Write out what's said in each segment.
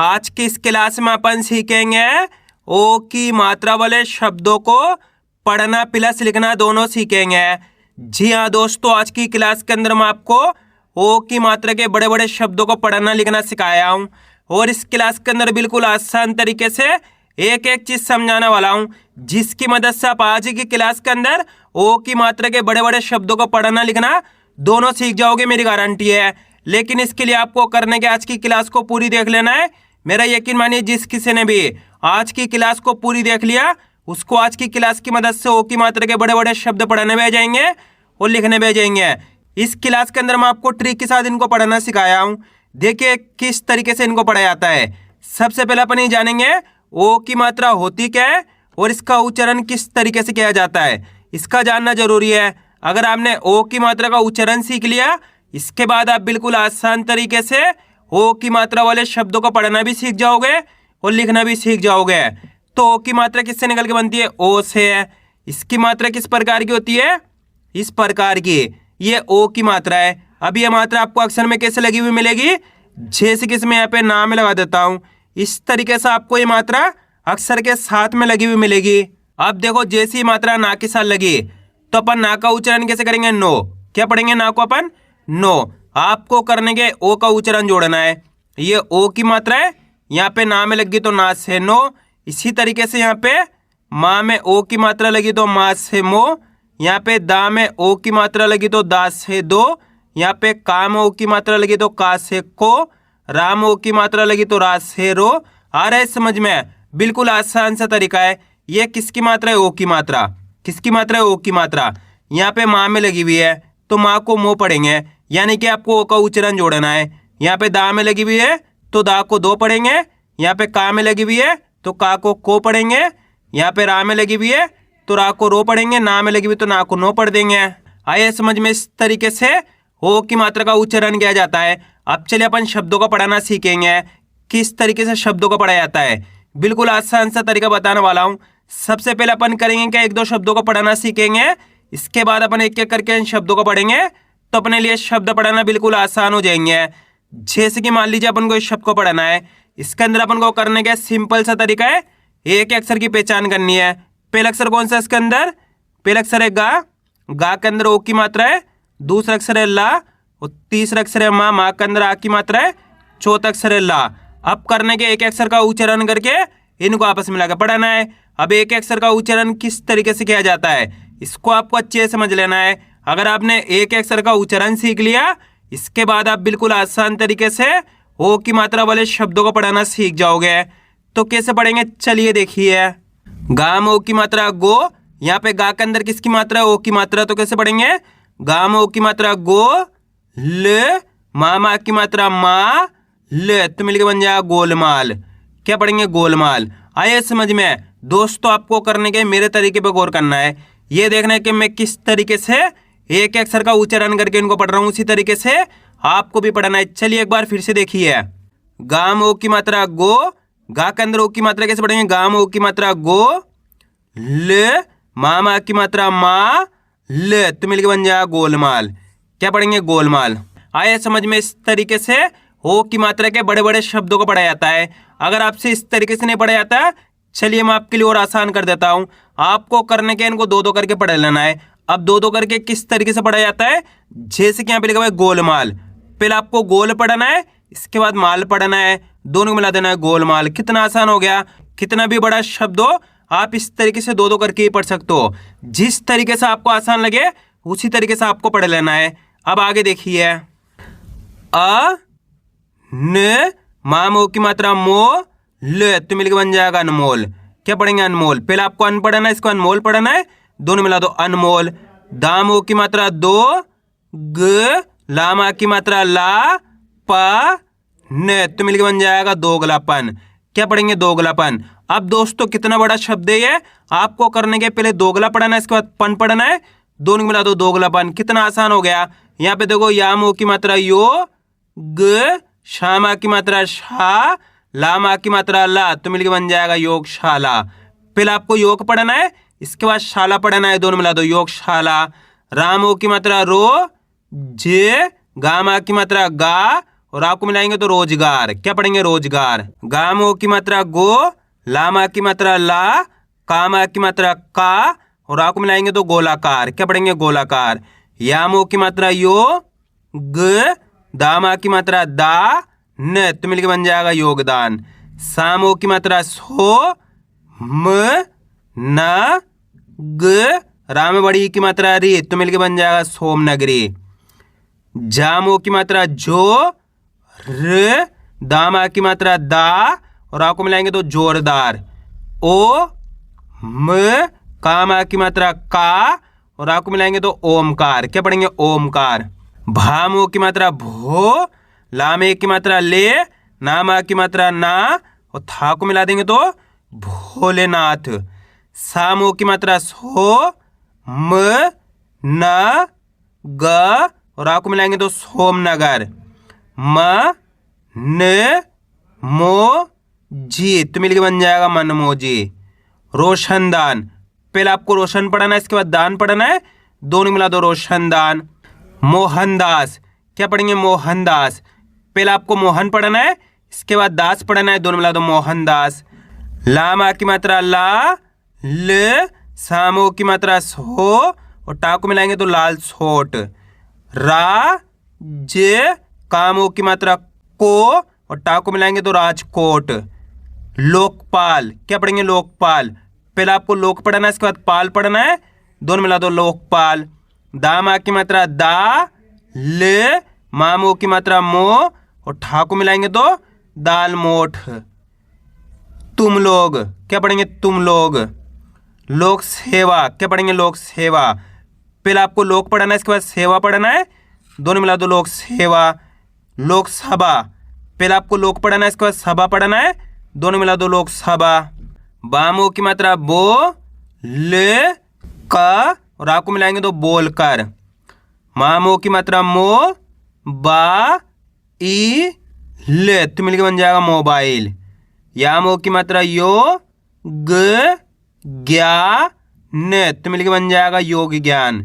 आज की इस क्लास में अपन सीखेंगे ओ की मात्रा वाले शब्दों को पढ़ना प्लस लिखना दोनों सीखेंगे। जी हाँ दोस्तों, आज की क्लास के अंदर मैं आपको ओ की मात्रा के बड़े बड़े शब्दों को पढ़ना लिखना सिखाया हूँ और इस क्लास के अंदर बिल्कुल आसान तरीके से एक एक चीज समझाने वाला हूँ, जिसकी मदद से आप आज की क्लास के अंदर ओ की मात्रा के बड़े बड़े शब्दों को पढ़ना लिखना दोनों सीख जाओगे, मेरी गारंटी है। लेकिन इसके लिए आपको करने के आज की क्लास को पूरी देख लेना है। मेरा यकीन मानिए, जिस किसी ने भी आज की क्लास को पूरी देख लिया उसको आज की क्लास की मदद से ओ की मात्रा के बड़े बड़े शब्द पढ़ने भी आ जाएंगे और लिखने भी आ जाएंगे। इस क्लास के अंदर मैं आपको ट्रिक के साथ इनको पढ़ना सिखाया हूँ। देखिए किस तरीके से इनको पढ़ा जाता है। सबसे पहले अपन ये जानेंगे ओ की मात्रा होती क्या है और इसका उच्चारण किस तरीके से किया जाता है, इसका जानना जरूरी है। अगर आपने ओ की मात्रा का उच्चारण सीख लिया, इसके बाद आप बिल्कुल आसान तरीके से ओ की मात्रा वाले शब्दों को पढ़ना भी सीख जाओगे और लिखना भी सीख जाओगे। तो ओ की मात्रा किससे निकल के बनती है? ओ से है। इसकी मात्रा किस प्रकार की होती है? इस प्रकार की। ये ओ की मात्रा है। अब ये मात्रा आपको अक्षर में कैसे लगी हुई मिलेगी? जैसे कि इसमें यहाँ पे नाम में लगा देता हूँ, इस तरीके से आपको ये मात्रा अक्षर के साथ में लगी हुई मिलेगी। अब देखो, जैसी ही मात्रा ना के साथ लगी तो अपन ना का उच्चारण कैसे करेंगे? नो। क्या पढ़ेंगे? ना को अपन नो। आपको करने के ओ का उच्चारण जोड़ना है। ये ओ की मात्रा है, यहाँ पे ना में लगी तो ना से नो। इसी तरीके से यहाँ पे माँ में ओ की मात्रा लगी तो माँ से मो। यहाँ पे दा में ओ की मात्रा लगी तो दा से दो। यहाँ पे का में ओ की मात्रा लगी तो का से को। रा में ओ की मात्रा लगी तो रा से रो। आ रहा है समझ में? बिल्कुल आसान सा तरीका है। ये किसकी मात्रा है? ओ की मात्रा। किसकी मात्रा है? ओ की मात्रा। यहाँ पे माँ में लगी हुई है तो माँ को मो पढ़ेंगे, यानी कि आपको ओ का उच्चारण जोड़ना है। यहाँ पे दा में लगी हुई है तो दा को दो पढ़ेंगे। यहाँ पे का में लगी हुई है तो का को पढ़ेंगे। यहाँ पे रा में लगी हुई है तो रा को रो पढ़ेंगे। ना में लगी हुई तो ना को नो पढ़ देंगे। आइए समझ में, इस तरीके से ओ की मात्रा का उच्चारण किया जाता है। अब चलिए अपन शब्दों को पढ़ाना सीखेंगे, किस तरीके से शब्दों को पढ़ा जाता है। बिल्कुल आसान सा तरीका बताने वाला हूँ। सबसे पहले अपन करेंगे क्या? एक दो शब्दों को पढ़ाना सीखेंगे। इसके बाद अपन एक एक करके इन शब्दों को पढ़ेंगे तो अपने लिए शब्द पढ़ाना बिल्कुल आसान हो जाएंगे। जैसे कि मान लीजिए अपन को इस शब्द को पढ़ाना है, इसके अंदर अपन को करने का सिंपल सा तरीका है, एक अक्षर की पहचान करनी है। पहला अक्षर कौन सा इसके अंदर? पहला अक्षर है गा। गा के अंदर ओ की मात्रा है। दूसरा अक्षर है ला और तीसरा अक्षर है माँ। माँ के अंदर आ की मात्रा है। चौथा अक्षर है ला। अब करने के एक अक्षर का उच्चारण करके इनको आपस में मिलाकर पढ़ाना है। अब एक अक्षर का उच्चारण किस तरीके से किया जाता है, इसको आपको अच्छे से समझ लेना है। अगर आपने एक अक्षर का उच्चारण सीख लिया, इसके बाद आप बिल्कुल आसान तरीके से ओ की मात्रा वाले शब्दों को पढ़ाना सीख जाओगे। तो कैसे पढ़ेंगे चलिए देखिए। गा में ओ की मात्रा गो। यहाँ पे गा के अंदर किसकी मात्रा? ओ की मात्रा। तो कैसे पढ़ेंगे? गा में ओ की मात्रा गो ल। मा की मात्रा मा ल। तो मिलकर बन जाएगा गोलमाल। क्या पढ़ेंगे? गोलमाल। आइए समझ में। दोस्तों आपको करने के मेरे तरीके पे गौर करना है। ये देखना है कि मैं किस तरीके से एक अक्षर का उच्चारण करके इनको पढ़ रहा हूँ, उसी तरीके से आपको भी पढ़ना है। चलिए एक बार फिर से देखिए। गा में ओ की मात्रा गो। गा के अंदर ओ की मात्रा कैसे पढ़ेंगे? गा में ओ की मात्रा गो ल। मा की मात्रा मा ल। तो मिलकर बन जाएगा गोलमाल। क्या पढ़ेंगे? गोलमाल। आया समझ में? इस तरीके से ओ की मात्रा के बड़े बड़े शब्दों को पढ़ा जाता है। अगर आपसे इस तरीके से नहीं पढ़ा जाता, चलिए मैं आपके लिए और आसान कर देता हूँ। आपको करने के इनको दो दो करके पढ़ लेना है। अब दो दो करके किस तरीके से पढ़ा जाता है? जैसे कि यहाँ पे लिखा हुआ है गोलमाल। पहले आपको गोल पढ़ना है, इसके बाद माल पढ़ना है, दोनों को मिला देना है गोलमाल। कितना आसान हो गया। कितना भी बड़ा शब्द हो आप इस तरीके से दो दो करके ही पढ़ सकते हो। जिस तरीके से आपको आसान लगे उसी तरीके से आपको पढ़ लेना है। अब आगे देखिए। अ न मा में ओ की मात्रा मो ल। तो मिलकर बन जाएगा अनमोल। क्या पढ़ेंगे? अनमोल। पहले आपको अन पढ़ना है, इसको अनमोल पढ़ना है, दोनों मिला दो अनमोल। दाम ओ की मात्रा दो ग। लामा की मात्रा ला पा न। तो मिलकर बन जाएगा दोगलापन। क्या पढ़ेंगे? दोगलापन। अब दोस्तों कितना बड़ा शब्द है ये। आपको करने के पहले दोगला पढ़ना है, इसके बाद पन पढ़ना है, दोनों मिला दो दोगलापन। कितना आसान हो गया। यहाँ पे देखो, याम ओ की मात्रा यो ग। शामा की मात्रा शा। लामा की मात्रा ला। तो मिलकर बन जाएगा योगशाला। पहले आपको योग पढ़ना है, इसके बाद शाला पढ़ना है, दोनों मिला दो योगशाला। राम ओ की मात्रा रो जे। गामा की मात्रा गा और आ को मिलाएंगे तो रोजगार। क्या पढ़ेंगे? रोजगार। गामो की मात्रा गो, लामा की मात्रा ला, कामा की मात्रा का और आ को मिलाएंगे तो गोलाकार। क्या पढ़ेंगे? गोलाकार। यामो की मात्रा यो, ग, दामा की मात्रा दा, न तो मिलकर बन जाएगा योगदान। सामो की मात्रा सो, म, न, ग, राम बड़ी की मात्रा री तो मिलकर बन जाएगा सोमनगरी। जामो की मात्रा जो, र, दामा की मात्रा दा और आ को मिलाएंगे तो जोरदार। ओ, म, कामा की मात्रा का और आ को मिलाएंगे तो ओमकार। क्या पढ़ेंगे? ओमकार। भामो की मात्रा भो, लामे की मात्रा ले, नामा की मात्रा ना और था को मिला देंगे तो भोलेनाथ। सामो की मात्रा सो, म, न, ग और आ को मिलाएंगे तो सोमनगर। म, न, मो, जी तो मिलकर बन जाएगा मनमोजी। रोशनदान। पहले आपको रोशन पढ़ना है, इसके बाद दान पढ़ना है, दोनों मिला दो रोशनदान। मोहनदास। क्या पढ़ेंगे? मोहनदास। पहले आपको मोहन पढ़ना है, इसके बाद दास पढ़ना है, दोनों मिला दो मोहनदास। लामा की मात्रा ला, ल, सामो की मात्रा सो और टा को मिलाएंगे तो लाल छोट। रा, जे, कामो की मात्रा को और टा को मिलाएंगे तो राजकोट। लोकपाल। क्या पढ़ेंगे? लोकपाल। पहले आपको लोक पढ़ना है, इसके बाद पाल पढ़ना है, दोनों मिला दो लोकपाल। दामा की मात्रा दा, ले, मामो की मात्रा मो और ठा को मिलाएंगे तो दाल मोठ। तुम लोग। क्या पढ़ेंगे? तुम लोग। लोक सेवा। क्या पढ़ेंगे? लोक सेवा। पहले आपको लोक पढ़ना है, इसके बाद सेवा पढ़ना है, दोनों मिला दो लोक सेवा। लोकसभा। पहले आपको लोक पढ़ना है, इसके बाद सभा पढ़ना है, दोनों मिला दो लोकसभा। बामो की मात्रा बो, ले, का और आ को मिलाएंगे तो बोलकर। मामो की मात्रा मो, बा, ई, ले तो मिलकर बन जाएगा मोबाइल। यामो की मात्रा यो, ग, ज्ञा, न तो मिलकर बन जाएगा योग ज्ञान।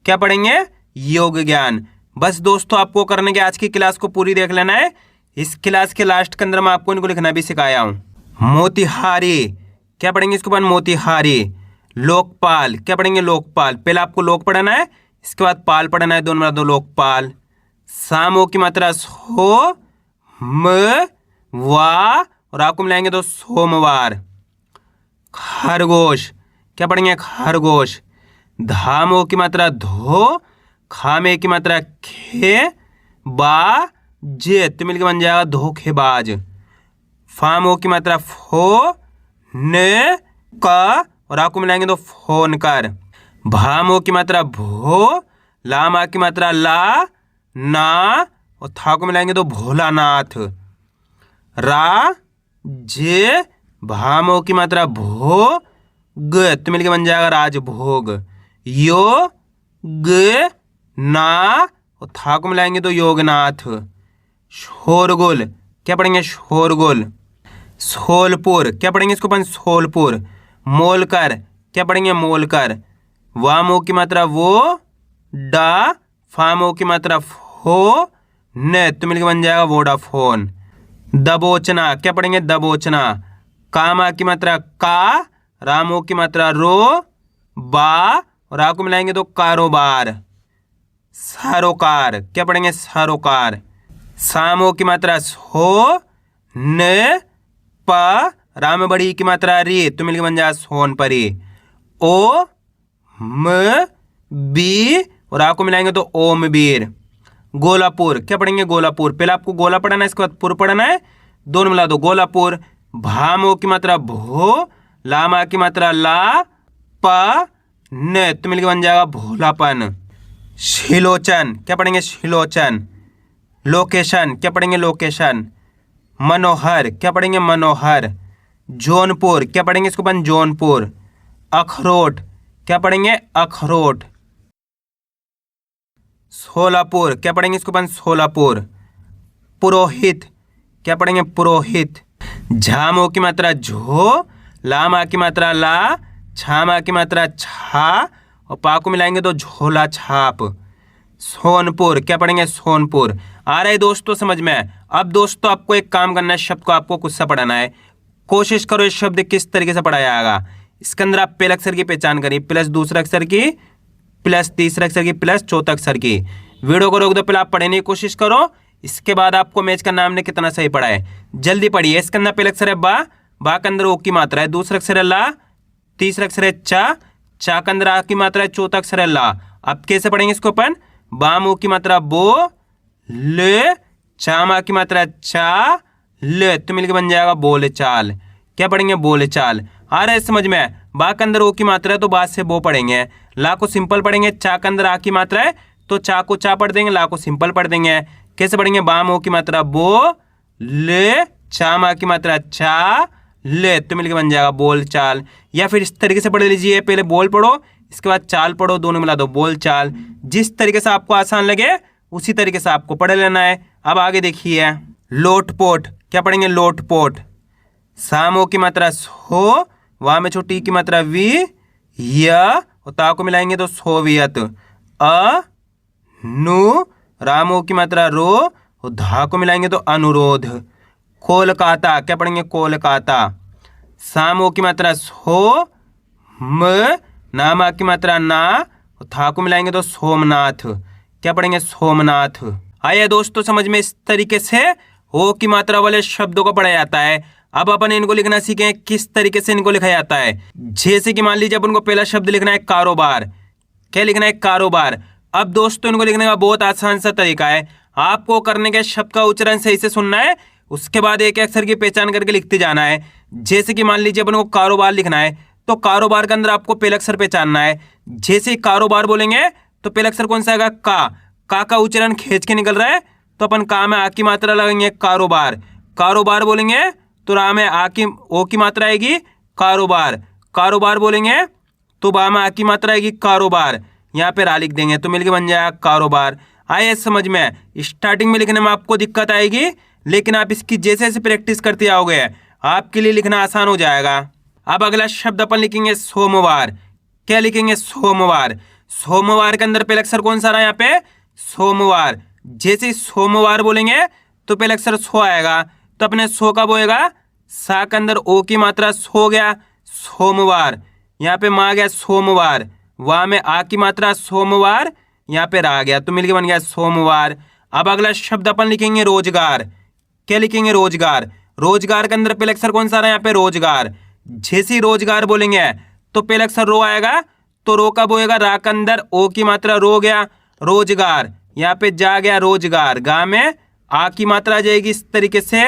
क्या पढ़ेंगे? योग ज्ञान। बस दोस्तों, आपको करने के आज की क्लास को पूरी देख लेना है। इस क्लास के लास्ट के अंदर मैं आपको इनको लिखना भी सिखाया हूँ। मोतिहारी। क्या पढ़ेंगे इसके बाद? मोतिहारी। लोकपाल। क्या पढ़ेंगे? लोकपाल। पहले आपको लोक पढ़ना है, इसके बाद पाल पढ़ना है, दोनों मिला दो लोकपाल। सामो की मात्रा सो, म, वा और आपको मिलाएंगे तो सोमवार। खरगोश। क्या पढ़ेंगे? खरगोश। धामो की मात्रा धो, खामे की मात्रा खे, बा, जे तो मिलकर बन जाएगा धोखेबाज। फामो की मात्रा फो, न, का और आपको मिलाएंगे तो फोन कर। भामो की मात्रा भो, लामा की मात्रा ला, ना और था को मिलाएंगे तो भोलानाथ। रा, जे, भामो की मात्रा भो, ग तो मिलकर बन जाएगा राजभोग। यो, ग, ना और था को मिलाएंगे तो योगनाथ। शोरगुल। क्या पढ़ेंगे? शोरगुल। सोलपुर। क्या पढ़ेंगे इसको अपन? सोलपुर। मोलकर। क्या पढ़ेंगे? मोलकर। वामो की मात्रा वो, डा, फामो की मात्रा फो, न तो मिलकर बन जाएगा वोडाफोन। दबोचना। क्या पढ़ेंगे? दबोचना। कामा की मात्रा का, रामो की मात्रा रो, बा और आ को मिलाएंगे तो कारोबार। सरोकार। क्या पढ़ेंगे? सरोकार। सामो की मात्रा सो, न, पा, राम बड़ी की मात्रा री तो मिलकर बन जाएगा सोनपरी। ओ, म, बी और आ को मिलाएंगे तो ओमवीर। गोलापुर। क्या पढ़ेंगे? गोलापुर। पहले आपको गोला पढ़ना है, इसके बाद पुर पढ़ना है, दोनों मिला दो गोलापुर। भामो की मात्रा भो, लामा की मात्रा ला, पा, न तो मिलकर बन जाएगा भोलापन। शिलोचन। क्या पढ़ेंगे? शिलोचन। लोकेशन। क्या पढ़ेंगे? लोकेशन। मनोहर। क्या पढ़ेंगे? मनोहर। जौनपुर। क्या पढ़ेंगे इसको अपन? जौनपुर। अखरोट। क्या पढ़ेंगे? अखरोट। सोलापुर। क्या पढ़ेंगे इसको अपन? सोलापुर। पुरोहित। क्या पढ़ेंगे? पुरोहित। झामो की मात्रा झो, लामा की मात्रा ला, छामा की मात्रा छा और पा को मिलाएंगे तो झोला छाप। सोनपुर। क्या पढ़ेंगे? सोनपुर। आ रहा है दोस्तों समझ में? अब दोस्तों आपको एक काम करना है, शब्द को आपको खुद से पढ़ाना है। कोशिश करो इस शब्द किस तरीके से पढ़ाया जाएगा। इसके अंदर आप पहले अक्षर की पहचान करिए, प्लस दूसरे अक्षर की, प्लस तीसरे अक्षर की, प्लस चौथे अक्षर की। वीडियो को रोक दो, पहले आप पढ़ने की कोशिश करो, इसके बाद आपको मैच करना हमने कितना सही पढ़ा है। जल्दी पढ़िए। इसके अंदर पहले अक्षर है बा, बा के अंदर ओ की मात्रा है, दूसरा अक्षर है ला, तीसरा अक्षर है चा, चा के अंदर आ की मात्रा है, चौथा अक्षर है ला। अब कैसे पढ़ेंगे इसको अपन, बा मो की मात्रा बो, ले, चा मा की मात्रा चा, ले, तो मिलकर बन जाएगा बोले चाल। क्या पढ़ेंगे, बोले चाल। आ रहा है समझ में। बा के अंदर ओ की मात्रा है तो बा से बो पढ़ेंगे, ला को सिंपल पढ़ेंगे, चा के अंदर आ की मात्रा है तो चा को चा पढ़ देंगे, ला को सिंपल पढ़ देंगे। कैसे पढ़ेंगे, बा मो की मात्रा बो, ले, चा मा की मात्रा चा, ले, तो मिलकर बन जाएगा बोल चाल। या फिर इस तरीके से पढ़ लीजिए, पहले बोल पढ़ो इसके बाद चाल पढ़ो, दोनों मिला दो बोल चाल। जिस तरीके से आपको आसान लगे उसी तरीके से आपको पढ़ लेना है। अब आगे देखिए, लोटपोट। क्या पढ़ेंगे, लोटपोट। सामो की मात्रा सो, वाह में छोटी की मात्रा वी, य और ता को मिलाएंगे तो सोवियत। अ नु, रामो की मात्रा रो और धा को मिलाएंगे तो अनुरोध। कोलकाता। क्या पढ़ेंगे, कोलकाता। सामो की मात्रा सो, म, नामा की मात्रा ना और था को मिलाएंगे तो सोमनाथ। क्या पढ़ेंगे, सोमनाथ। आइए दोस्तों समझ में, इस तरीके से ओ की मात्रा वाले शब्दों को पढ़ा जाता है। अब अपन इनको लिखना सीखें किस तरीके से इनको लिखा जाता है। जैसे कि मान लीजिए अपन को पहला शब्द लिखना है कारोबार। क्या लिखना है, कारोबार। अब दोस्तों इनको लिखने का बहुत आसान सा तरीका है। आपको करने के शब्द का उच्चारण सही से सुनना है, उसके बाद एक अक्षर की पहचान करके लिखते जाना है। जैसे कि मान लीजिए अपन को कारोबार लिखना है तो कारोबार के अंदर आपको पहला अक्षर पहचानना है। जैसे ही कारोबार बोलेंगे तो पहला अक्षर कौन सा आएगा, का का उच्चारण खींच के निकल रहा है तो अपन का में आ की मात्रा लगाएंगे, कारोबार। कारोबार बोलेंगे तो रा में आ की ओ की मात्रा आएगी, कारोबार। कारोबार बोलेंगे तो बा में आ की मात्रा आएगी, कारोबार। यहाँ पे रा लिख देंगे तो मिलके बन जाएगा कारोबार। आइए समझ में। स्टार्टिंग में लिखने में आपको दिक्कत आएगी, लेकिन आप इसकी जैसे जैसे प्रैक्टिस करते आओगे आपके लिए लिखना आसान हो जाएगा। अब अगला शब्द अपन लिखेंगे सोमवार। क्या लिखेंगे, सोमवार। सोमवार के अंदर पहला अक्षर कौन सा रहा यहाँ पे, सोमवार। जैसे सोमवार बोलेंगे तो पहला अक्षर सो आएगा, तो अपने सो कब होएगा, सा के अंदर ओ की मात्रा सो गया, सोमवार। यहाँ पे माँ गया सोमवार, वाह में आ की मात्रा सोमवार, यहाँ पे रा गया तो मिलके बन गया सोमवार। अब अगला शब्द अपन लिखेंगे रोजगार। क्या लिखेंगे, रोजगार। रोजगार के अंदर पहला अक्षर कौन सा रहा है यहाँ पे, रोजगार। जैसे रोजगार बोलेंगे तो पहला अक्षर रो आएगा, तो रो कब होएगा, रा के अंदर ओ की मात्रा रो गया, रोजगार। यहाँ पे जा गया रोजगार, गा में आ की मात्रा आ जाएगी इस तरीके से,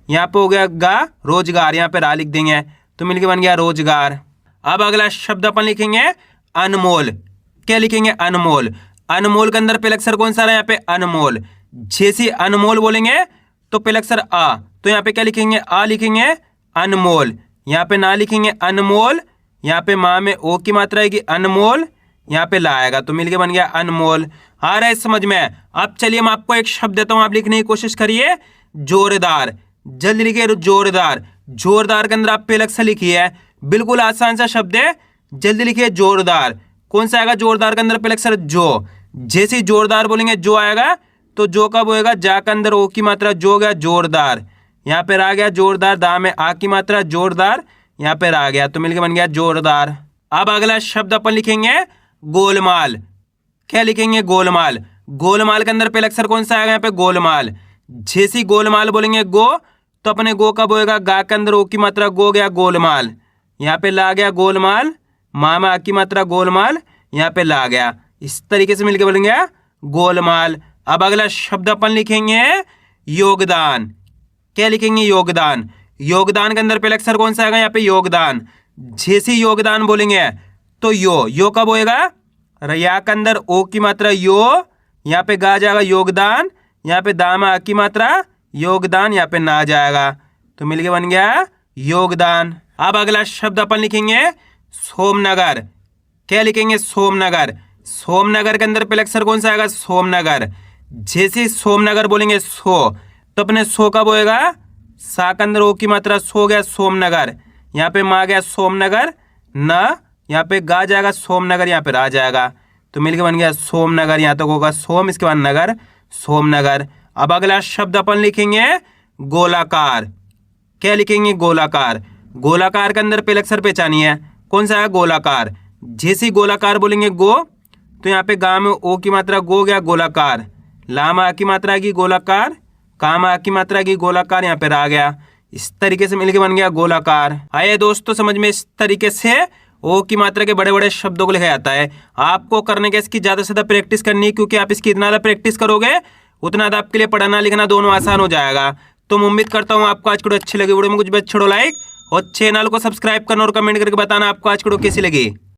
यहाँ पे हो गया गा, रोजगार। यहाँ पे रा लिख देंगे तो मिलके बन गया रोजगार। अब अगला शब्द अपन लिखेंगे अनमोल। क्या लिखेंगे, अनमोल। अनमोल के अंदर पहला अक्षर कौन सा रहा है यहाँ पे, अनमोल। जैसे अनमोल बोलेंगे तो पहला अक्षर आ, तो यहाँ पे क्या लिखेंगे, आ लिखेंगे, अनमोल। यहाँ पे ना लिखेंगे अनमोल, यहाँ पे माँ में ओ की मात्रा आएगी, अनमोल। यहाँ पे ला आएगा तो मिलके बन गया अनमोल। आ रहा है समझ में। अब चलिए मैं आपको एक शब्द देता हूँ, आप लिखने की कोशिश करिए, जोरदार। जल्दी लिखिए, जोरदार। जोरदार के अंदर आप पहला अक्षर लिखिए, बिल्कुल आसान सा शब्द है, जल्दी लिखिए जोरदार। कौन सा आएगा, जोरदार के अंदर पहला अक्षर जो। जैसे ही जोरदार बोलेंगे जो आएगा, तो जो कब होएगा, जा के अंदर ओ की मात्रा जो गया, जोरदार। यहाँ पे रा गया जोरदार, दा में आ की मात्रा जोरदार, यहाँ पे रा गया तो मिलके बन गया जोरदार। अब अगला शब्द अपन लिखेंगे गोलमाल। क्या लिखेंगे, गोलमाल। गोलमाल के अंदर पहला अक्षर कौन सा आएगा यहाँ पे, गोलमाल। जैसी गोलमाल बोलेंगे गो, तो अपने गो कब होएगा, गा के अंदर ओ की मात्रा गो गया, गोलमाल। यहाँ पे ला गया गोलमाल, माँ में आ की मात्रा गोलमाल, यहाँ पे ला गया। इस तरीके से मिलके बन गया गोलमाल। अब अगला शब्द अपन लिखेंगे योगदान। क्या लिखेंगे, योगदान। योगदान के अंदर पहला अक्षर कौन सा आएगा यहाँ पे, योगदान। जैसे योगदान बोलेंगे तो यो कब होएगा, या के अंदर ओ की मात्रा यो, यहाँ पे गा जाएगा योगदान, यहाँ पे दा में आ की मात्रा योगदान, यहाँ पे ना जाएगा तो मिलके बन गया योगदान। अब अगला शब्द अपन लिखेंगे सोमनगर। क्या लिखेंगे, सोमनगर। सोमनगर के अंदर पहला अक्षर कौन सा आएगा, सोमनगर। जैसे सोमनगर बोलेंगे सो, तो अपने सो कब होएगा, सा के अंदर ओ की मात्रा सो गया, सोमनगर। यहाँ पे माँ गया सोमनगर, न यहाँ पे गा जाएगा सोमनगर, यहाँ पे रा जाएगा तो मिलके बन गया सोमनगर। यहाँ तक होगा सोम, इसके बाद नगर, सोमनगर। अब अगला शब्द अपन लिखेंगे गोलाकार। क्या लिखेंगे? गोलाकार। गोलाकार के अंदर पहले अक्षर पहचानिए, कौन सा है? गोलाकार। जैसे गोलाकार बोलेंगे गो, तो यहाँ पे गा में ओ की मात्रा गो गया गोलाकार, लाम आ की मात्रा आएगी गोलाकार, काम आ की मात्रा आएगी गोलाकार, यहाँ पे रा गया। इस तरीके से मिलके बन गया गोलाकार। आइए दोस्तों समझ में, इस तरीके से ओ की मात्रा के बड़े बड़े शब्दों को लिखा जाता है। आपको करने के इसकी ज़्यादा से ज़्यादा प्रैक्टिस करनी है, क्योंकि आप इसकी इतना ज़्यादा प्रैक्टिस करोगे उतना ज़्यादा आपके लिए पढ़ना लिखना दोनों आसान हो जाएगा। तो मैं उम्मीद करता हूँ आपको आज की वीडियो अच्छी लगी। वीडियो में कुछ भी छोड़ो लाइक और चैनल को सब्सक्राइब करना और कमेंट करके बताना आपको आज की वीडियो कैसी लगी।